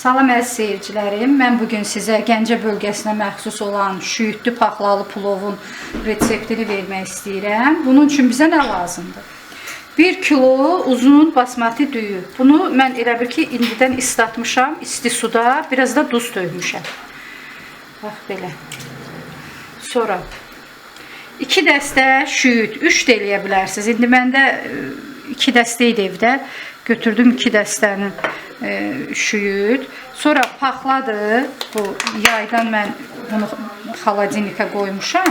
Salam əziz seyircilərim, mən bugün sizə Gəncə bölgəsinə məxsus olan şüyüdlü paxlalı plovun reseptini vermək istəyirəm. Bunun üçün bizə nə lazımdır? 1 kilo uzun basmati düyü. Bunu mən elə bir ki, indidən islatmışam, isti suda, biraz da duz tökmüşəm. Bax belə. Sonra 2 dəstə şüyüd, 3 də eləyə bilərsiniz. İndi məndə 2 dəstə idi evdə. Götürdüm 2 dəstənin şüyüd. Sonra paxladı. Bu yaydan mən bunu xaladenikə qoymuşam,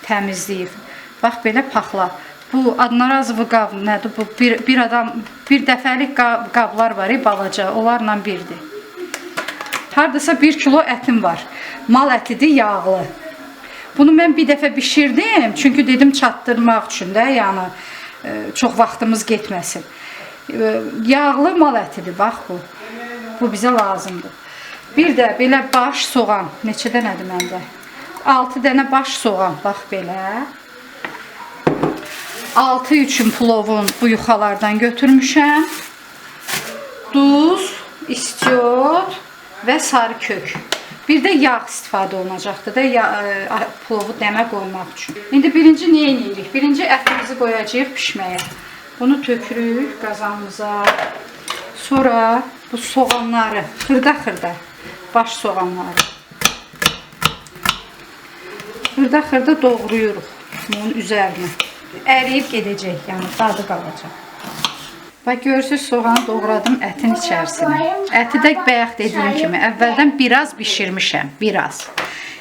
təmizləyib. Bax belə paxla. Bu adnarazıvı qab nədir? Bu bir dəfəlik qablar var, balaca. Onlarla birdir. Hardasa 1 kilo ətim var. Mal ətidir, yağlı. Bunu mən bir dəfə bişirdim. Çünki dedim çatdırmaq üçün də, yəni çox vaxtımız getməsin. Yağlı mal ətidir, bax bu. Bu bizə lazımdır. Bir də belə baş soğan, neçə dənədir məndə? 6 dənə baş soğan, bax belə. 6 üçün plovun bu yuxalardan götürmüşəm. Duz, istiot və sarı kök. Bir də yağ istifadə olunacaqdır da plovu dəmə qoymaq üçün. İndi birinci nə edirik? Birinci ətimizi qoyacağıq pişməyə. Bunu tökürük qazanımıza. Sonra bu soğanları xırda-xırda, baş soğanları xırda-xırda doğrayırıq bunun üzərinə. Əriyib gedəcək, yəni dadı qalacaq. Bax, görürsünüz, soğanı doğradım ətin içərisinə. Əti də bayaq dediyim kimi, əvvəldən biraz bişirmişəm, biraz.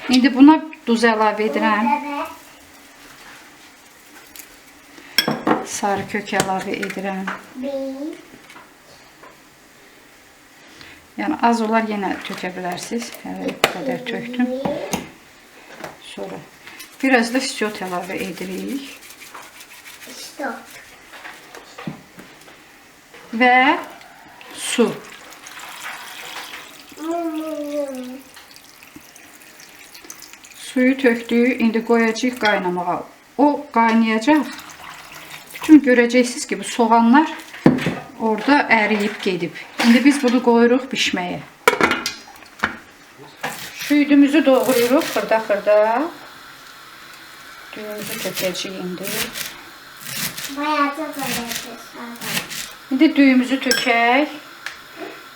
İndi buna duz əlavə edirəm. Sarı kök əlavə edirəm. Yəni az olar yenə tökə bilərsiniz. Bu qədər tökdüm. Sonra biraz da istiot əlavə edirik. Və su. Suyu tökdük. İndi qoyacağıq qaynamağa. O qaynayacaq. Bütün görəcəksiniz ki, bu soğanlar orada əriyib gedib. İndi biz bunu qoyuruq bişməyə. Şüydümüzü doğrayırıq xırda-xırda. Düyümüzü tökəcəyik indi. İndi düyümüzü tökək.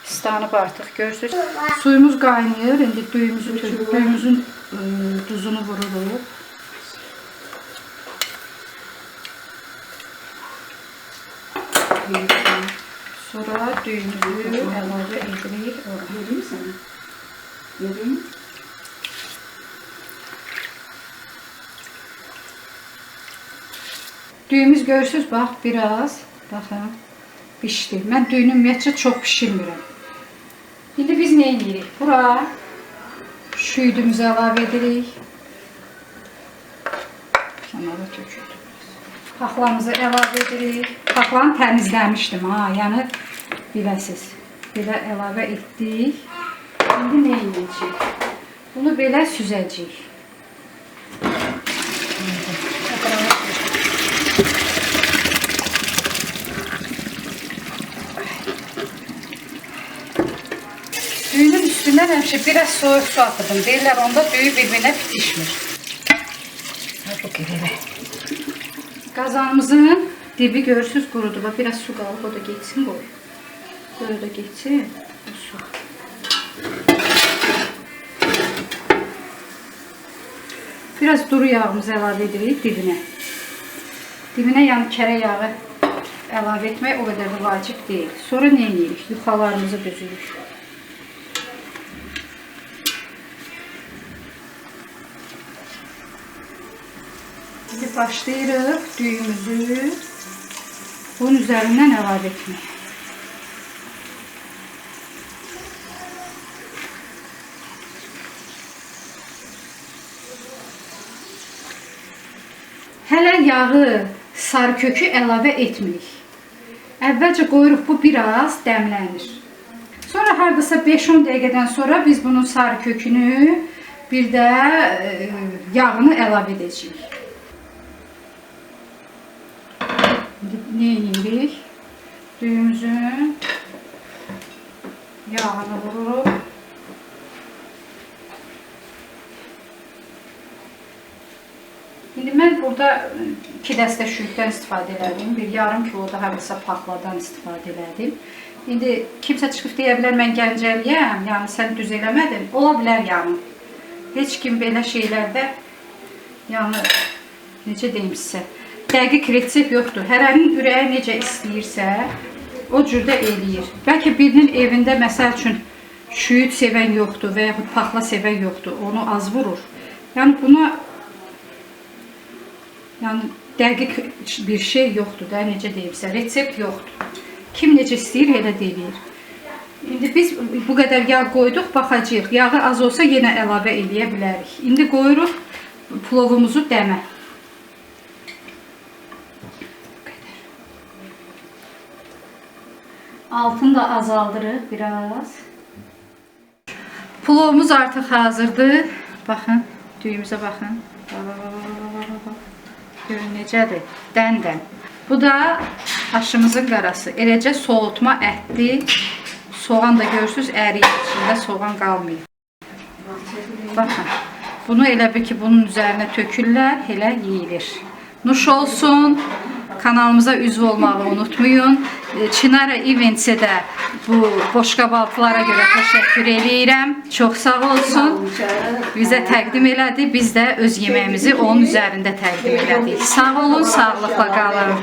İstanıb artıq, görürsünüz. Suyumuz qaynayır. İndi düyümüzü tökək. Düyümüzün duzunu vururuq. Sonra düyümüzü əlavə edirik. Vereyim sənə. Vereyim. Düyümüz görürsünüz, bax, biraz. Baxın, pişdi. Mən düyünü ümumiyyətcə çox pişirmirəm. İndi biz nə edirik? Bura şüydümüzü əlavə edirik. Kənara töküldü. Paxlamızı əlavə edirik. Paxlanı təmizləmişdim, yəni biləsiz. Belə əlavə etdik. İndi nə edəcəyik? Bunu belə süzəcəyik. Düyünün üstündən həmişə biraz soyuq su atıdım. Deyirlər, onda düyü bir-birinə bitişmir. Bu qədər. Qazanımızın dibi görürsünüz qurudu. Biraz su qalıb, o da geçsin qoy. Böyle da geçsin. Bu su. Biraz duru yağımızı əlavə edirik dibinə. Dibinə yəni kərə yağı əlavə etmək o qədər də vacib deyil. Sonra nə edirik? Yuxalarımızı düzürük. Şimdi başlayırıq düyümüzü bunun üzərindən əlavə etmək. Hələ yağı, sarı kökü əlavə etmirik. Əvvəlcə qoyuruq, bu biraz dəmlənir. Sonra hardasa 5-10 dəqiqədən sonra biz bunun sarı kökünü bir də yağını əlavə edəcəyik. Ne edirik? Düyümüzün Yağını vururuq. İndi mən burada 2 dəstə şüyüddən istifadə elədim. Bir yarım kilo da hardasa paxladan istifadə elədim. İndi kimsə çıxıb deyə bilər mən Gəncəliyəm, yəni sən düz eləmədin. Ola bilər yəni. Heç kim belə şeylərdə yəni necə deyim sizə, dəqiq resept yoxdur. Hərənin ürəyi necə istəyirsə o cürdə eləyir. Bəlkə birinin evində məsəl üçün şüyüd sevən yoxdur və yaxud paxla sevən yoxdur. Onu az vurur. Yəni buna dəqiq bir şey yoxdur da, necə deyimsə, resept yoxdur. Kim necə istəyir, elə deyir. İndi biz bu qədər yağ qoyduq, baxacağıq. Yağı az olsa yenə əlavə eləyə bilərik. İndi qoyuruq plovumuzu dəmə. Altını da azaldırıq biraz. Plovumuz artıq hazırdır. Baxın, düyümüzə baxın. Görün necədir? Dən-dən. Bu da aşımızın qarası. Eləcə soğutma ətli. Soğan da görürsünüz, əriyir. İçində soğan qalmıyor. Baxın. Bunu elə bir ki, bunun üzərinə tökürlər, elə yeyilir. Nuş olsun. Kanalımıza üzv olmağı unutmayın. Çinara Eventsə də bu boşqabaltılara görə təşəkkür edirəm. Çox sağ olsun. Bizə təqdim elədi. Biz də öz yeməyimizi onun üzərində təqdim elədik. Sağ olun, sağlıqla qalın.